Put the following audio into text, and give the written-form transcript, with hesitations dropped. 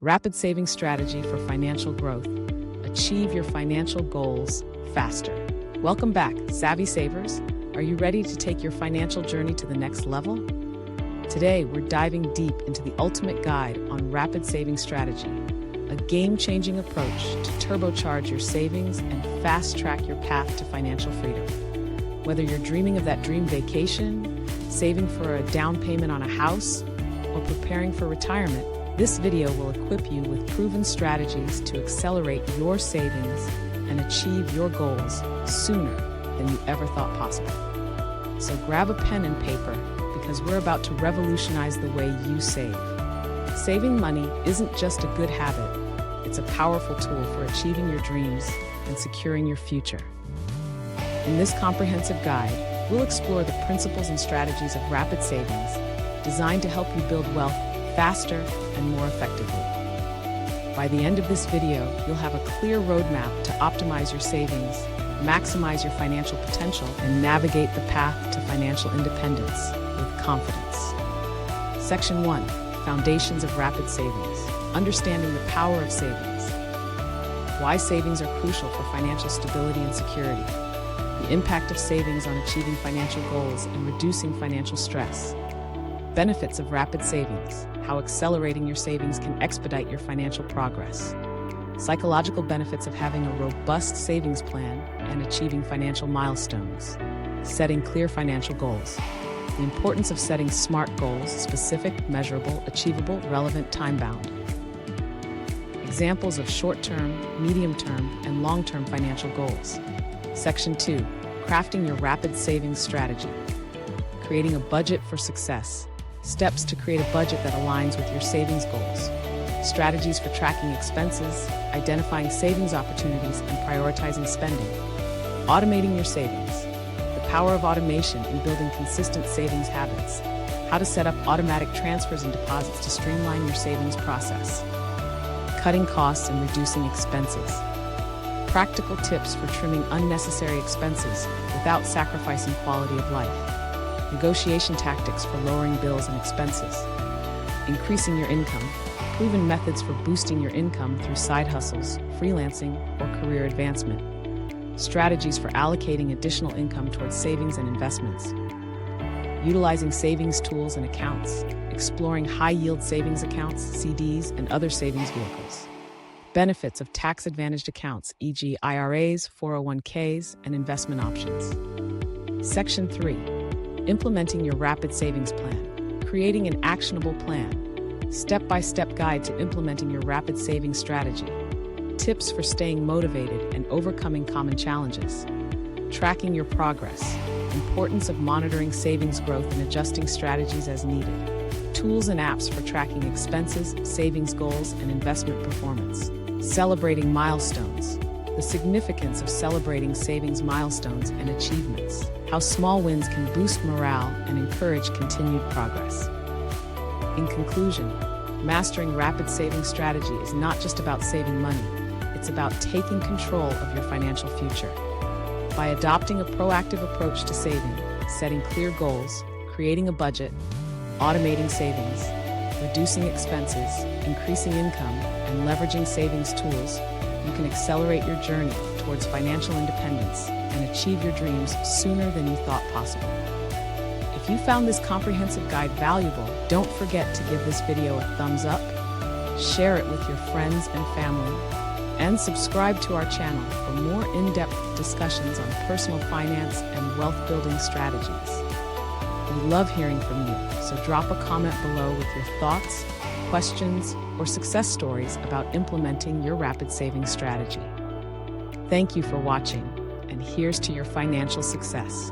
Rapid saving strategy for financial growth. Achieve your financial goals faster. Welcome back, savvy savers. Are you ready to take your financial journey to the next level? Today, we're diving deep into the ultimate guide on rapid saving strategy, a game-changing approach to turbocharge your savings and fast-track your path to financial freedom. Whether you're dreaming of that dream vacation, saving for a down payment on a house, or preparing for retirement, this video will equip you with proven strategies to accelerate your savings and achieve your goals sooner than you ever thought possible. So grab a pen and paper, because we're about to revolutionize the way you save. Saving money isn't just a good habit, it's a powerful tool for achieving your dreams and securing your future. In this comprehensive guide, we'll explore the principles and strategies of rapid savings, designed to help you build wealth faster and more effectively. By the end of this video, you'll have a clear roadmap to optimize your savings, maximize your financial potential, and navigate the path to financial independence with confidence. Section 1. Foundations of rapid savings. Understanding the power of savings. Why savings are crucial for financial stability and security. The impact of savings on achieving financial goals and reducing financial stress. Benefits of rapid savings. How accelerating your savings can expedite your financial progress. Psychological benefits of having a robust savings plan and achieving financial milestones. Setting clear financial goals. The importance of setting SMART goals: specific, measurable, achievable, relevant, time-bound. Examples of short-term, medium-term, and long-term financial goals. Section 2. Crafting your rapid savings strategy. Creating a budget for success. Steps to create a budget that aligns with your savings goals. Strategies for tracking expenses, identifying savings opportunities, and prioritizing spending. Automating your savings. The power of automation in building consistent savings habits. How to set up automatic transfers and deposits to streamline your savings process. Cutting costs and reducing expenses. Practical tips for trimming unnecessary expenses without sacrificing quality of life. Negotiation tactics for lowering bills and expenses. Increasing your income. Proven methods for boosting your income through side hustles, freelancing, or career advancement. Strategies for allocating additional income towards savings and investments. Utilizing savings tools and accounts. Exploring high-yield savings accounts, CDs, and other savings vehicles. Benefits of tax-advantaged accounts, e.g. IRAs, 401ks, and investment options. Section 3. Implementing your rapid savings plan. Creating an actionable plan. Step-by-step guide to implementing your rapid savings strategy. Tips for staying motivated and overcoming common challenges. Tracking your progress. Importance of monitoring savings growth and adjusting strategies as needed. Tools and apps for tracking expenses, savings goals, and investment performance. Celebrating milestones. The significance of celebrating savings milestones and achievements. How small wins can boost morale and encourage continued progress. In conclusion, mastering rapid saving strategy is not just about saving money, it's about taking control of your financial future. By adopting a proactive approach to saving, setting clear goals, creating a budget, automating savings, reducing expenses, increasing income, and leveraging savings tools, you can accelerate your journey towards financial independence and achieve your dreams sooner than you thought possible. If you found this comprehensive guide valuable, don't forget to give this video a thumbs up, share it with your friends and family, and subscribe to our channel for more in-depth discussions on personal finance and wealth-building strategies. We love hearing from you, so drop a comment below with your thoughts, questions, or success stories about implementing your rapid savings strategy. Thank you for watching, and here's to your financial success.